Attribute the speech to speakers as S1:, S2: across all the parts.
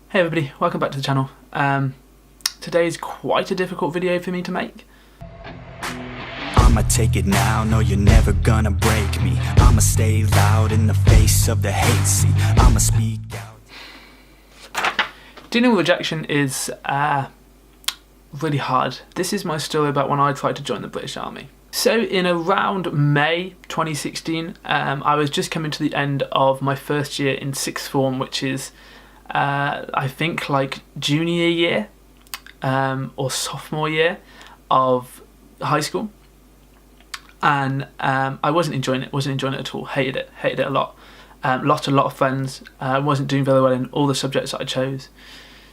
S1: Hey everybody, welcome back to the channel. Today's quite a difficult video for me to make.
S2: I'ma take it now, no you're never gonna break me. I'ma stay loud in the face of the hate, see, I'ma speak out.
S1: Dealing with rejection is really hard. This is my story about when I tried to join the British Army. So in around May 2016, I was just coming to the end of my first year in sixth form, which is I think like junior year or sophomore year of high school, and I wasn't enjoying it at all. Hated it a lot. Lost a lot of friends. Wasn't doing very well in all the subjects that I chose,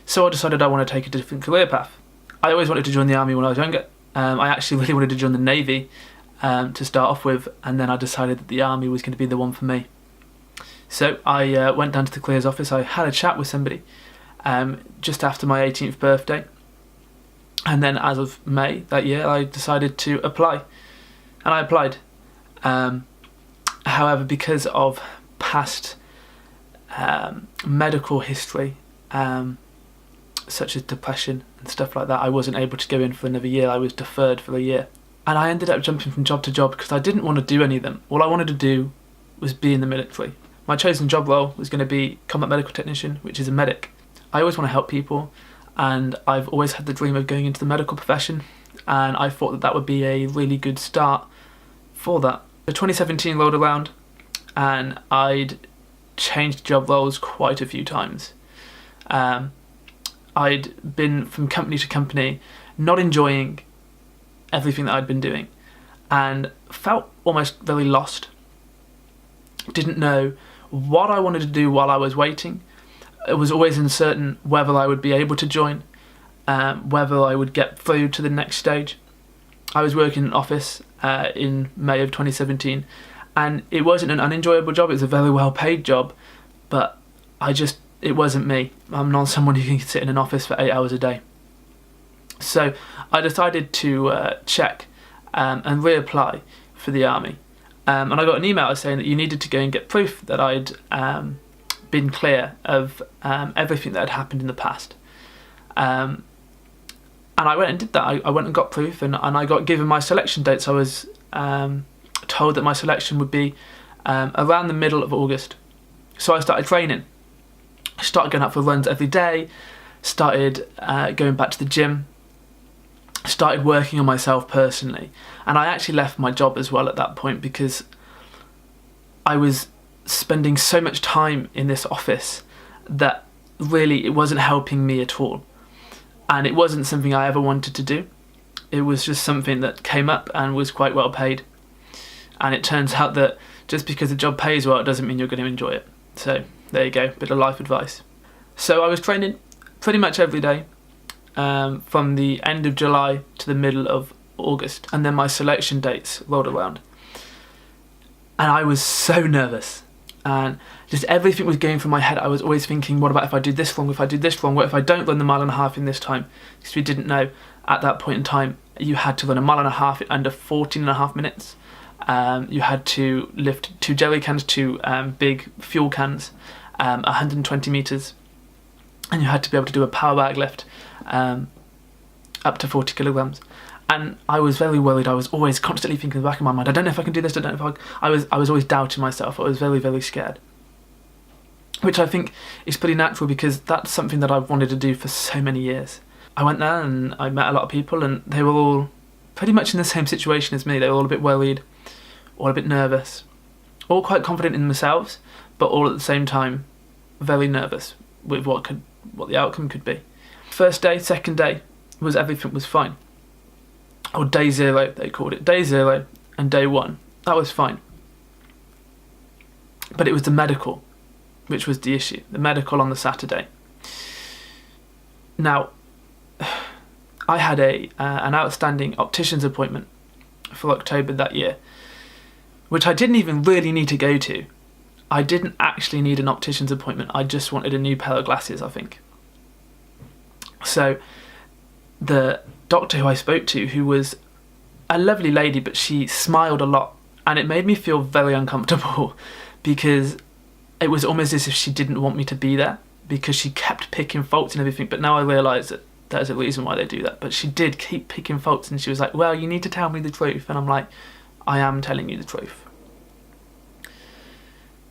S1: so I decided I want to take a different career path. I always wanted to join the army when I was younger. I actually really wanted to join the Navy to start off with, and then I decided that the army was going to be the one for me. So I went down to the clears office. I had a chat with somebody just after my 18th birthday, and then as of May that year I decided to apply, and I applied. However, because of past medical history, such as depression and stuff like that, I wasn't able to go in for another year. I was deferred for a year, and I ended up jumping from job to job because I didn't want to do any of them. All I wanted to do was be in the military. My chosen job role was going to be combat medical technician, which is a medic. I always want to help people, and I've always had the dream of going into the medical profession, and I thought that that would be a really good start for that. So 2017 rolled around, and I'd changed job roles quite a few times. I'd been from company to company, not enjoying everything that I'd been doing, and felt almost very lost. Didn't know what I wanted to do while I was waiting. It was always uncertain whether I would be able to join, whether I would get through to the next stage. I was working in an office in May of 2017, and it wasn't an unenjoyable job. It was a very well paid job, but it wasn't me. I'm not someone who can sit in an office for 8 hours a day. So I decided to check and reapply for the army. And I got an email saying that you needed to go and get proof that I'd been clear of everything that had happened in the past. And I went and did that. I went and got proof, and I got given my selection dates. I was told that my selection would be around the middle of August. So I started training. I started going out for runs every day, started going back to the gym, started working on myself personally, and I actually left my job as well at that point because I was spending so much time in this office that really it wasn't helping me at all, and it wasn't something I ever wanted to do. It was just something that came up and was quite well paid, and it turns out that just because a job pays well, it doesn't mean you're going to enjoy it. So there you go, bit of life advice. So I was training pretty much every day, from the end of July to the middle of August, and then my selection dates rolled around, and I was so nervous, and just everything was going through my head. I was always thinking, what about if I do this wrong, what if I don't run the 1.5 miles in this time? Because we didn't know at that point in time you had to run 1.5 miles in under 14.5 minutes. You had to lift 2 jelly cans, 2 big fuel cans, 120 meters, and you had to be able to do a power bag lift up to 40 kilograms. And I was very worried. I was always constantly thinking in the back of my mind, I don't know if I can do this, I don't know if I was always doubting myself. I was very, very scared, which I think is pretty natural because that's something that I've wanted to do for so many years. I went there and I met a lot of people, and they were all pretty much in the same situation as me. They were all a bit worried, all a bit nervous, all quite confident in themselves, but all at the same time very nervous with what the outcome could be. First day, second day, everything was fine. Or day 0, they called it. Day 0 and day 1, that was fine. But it was the medical which was the issue. The medical on the Saturday. Now, I had an outstanding opticians appointment for October that year, which I didn't even really need to go to. I didn't actually need an optician's appointment. I just wanted a new pair of glasses, I think. So the doctor who I spoke to, who was a lovely lady, but she smiled a lot, and it made me feel very uncomfortable because it was almost as if she didn't want me to be there. because she kept picking faults and everything, but now I realise that there's a reason why they do that. But she did keep picking faults, and she was like, well, you need to tell me the truth. And I'm like, I am telling you the truth.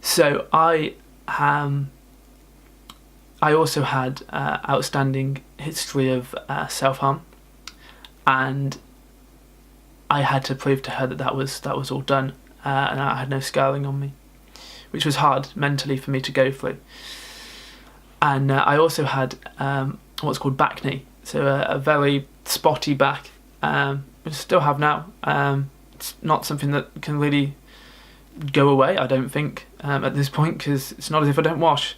S1: So I also had outstanding history of self-harm, and I had to prove to her that that was all done, and I had no scarring on me, which was hard mentally for me to go through. And I also had what's called back knee, so a very spotty back, which I still have now. It's not something that can really go away, I don't think, at this point, because it's not as if I don't wash.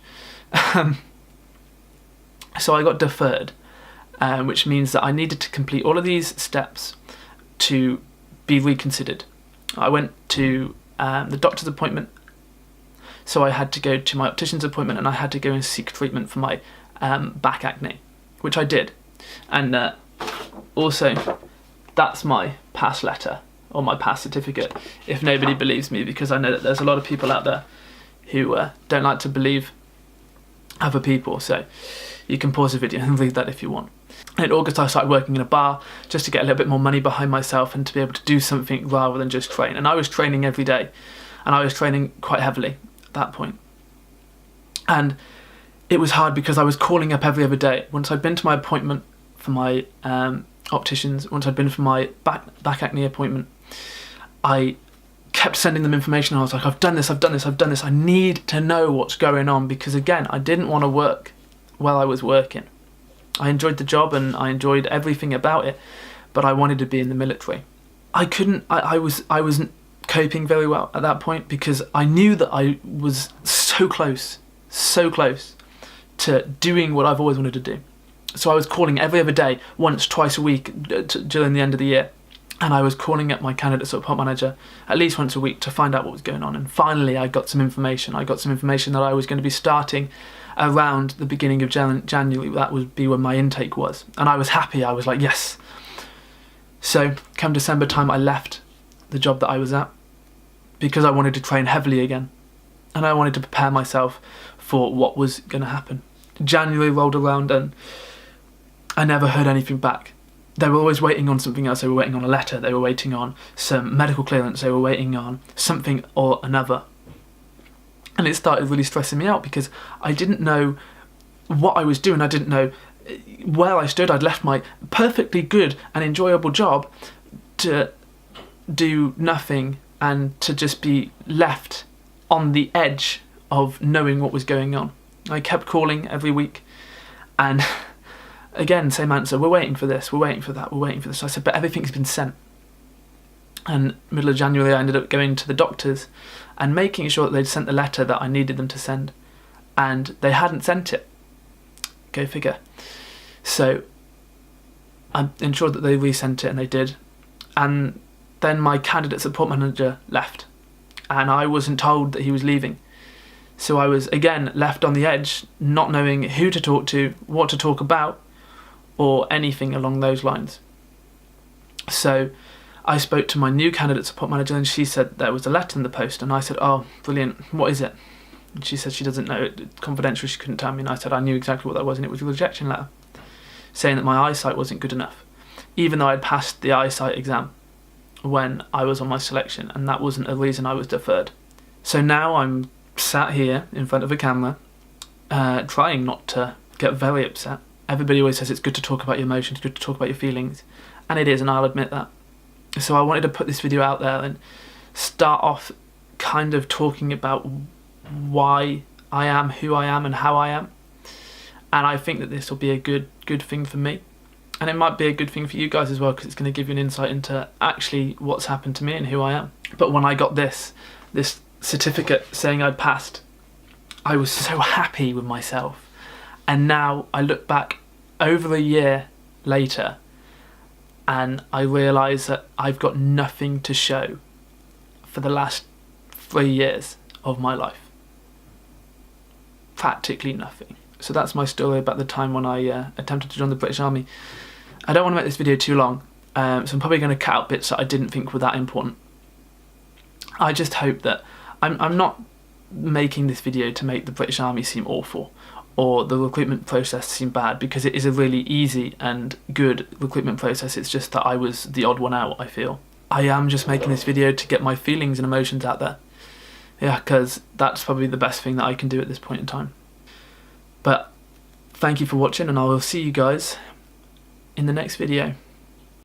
S1: So I got deferred, which means that I needed to complete all of these steps to be reconsidered. I went to the doctor's appointment, so I had to go to my optician's appointment, and I had to go and seek treatment for my back acne, which I did. And also, that's my pass letter, or my pass certificate, if nobody believes me, because I know that there's a lot of people out there who don't like to believe other people, so you can pause the video and read that if you want. And in August I started working in a bar just to get a little bit more money behind myself and to be able to do something rather than just train. And I was training every day, and I was training quite heavily at that point. And it was hard because I was calling up every other day. Once I'd been to my appointment for my opticians, once I'd been for my back acne appointment, I kept sending them information. I was like, I've done this, I need to know what's going on, because again, I didn't want to work while I was working. I enjoyed the job and I enjoyed everything about it, but I wanted to be in the military. I wasn't coping very well at that point, because I knew that I was so close to doing what I've always wanted to do. So I was calling every other day, once, twice a week during the end of the year. And I was calling up my candidate support manager at least once a week to find out what was going on. And finally I got some information. I got some information that I was going to be starting around the beginning of January. That would be when my intake was. And I was happy. I was like, yes. So come December time, I left the job that I was at because I wanted to train heavily again. And I wanted to prepare myself for what was going to happen. January rolled around and I never heard anything back. They were always waiting on something else. They were waiting on a letter. They were waiting on some medical clearance. They were waiting on something or another. And it started really stressing me out because I didn't know what I was doing. I didn't know where I stood. I'd left my perfectly good and enjoyable job to do nothing and to just be left on the edge of knowing what was going on. I kept calling every week and again, same answer, we're waiting for this, we're waiting for that, we're waiting for this. I said, but everything's been sent. And middle of January, I ended up going to the doctors and making sure that they'd sent the letter that I needed them to send. And they hadn't sent it. Go figure. So I ensured that they resent it, and they did. And then my candidate support manager left. And I wasn't told that he was leaving. So I was, again, left on the edge, not knowing who to talk to, what to talk about, or anything along those lines. So I spoke to my new candidate support manager, and she said there was a letter in the post, and I said, oh, brilliant, what is it? And she said she doesn't know, it's confidential, she couldn't tell me, and I said I knew exactly what that was, and it was a rejection letter, saying that my eyesight wasn't good enough, even though I'd passed the eyesight exam when I was on my selection, and that wasn't a reason I was deferred. So now I'm sat here in front of a camera, trying not to get very upset. Everybody always says it's good to talk about your emotions, good to talk about your feelings, and it is, and I'll admit that. So I wanted to put this video out there and start off kind of talking about why I am who I am and how I am. And I think that this will be a good thing for me. And it might be a good thing for you guys as well, because it's going to give you an insight into actually what's happened to me and who I am. But when I got this certificate saying I'd passed, I was so happy with myself. And now I look back over a year later and I realise that I've got nothing to show for the last 3 years of my life. Practically nothing. So that's my story about the time when I attempted to join the British Army. I don't want to make this video too long, so I'm probably going to cut out bits that I didn't think were that important. I just hope that I'm not making this video to make the British Army seem awful or the recruitment process seem bad, because it is a really easy and good recruitment process. It's just that I was the odd one out, I feel. I am just making this video to get my feelings and emotions out there. Yeah, because that's probably the best thing that I can do at this point in time. But thank you for watching, and I will see you guys in the next video.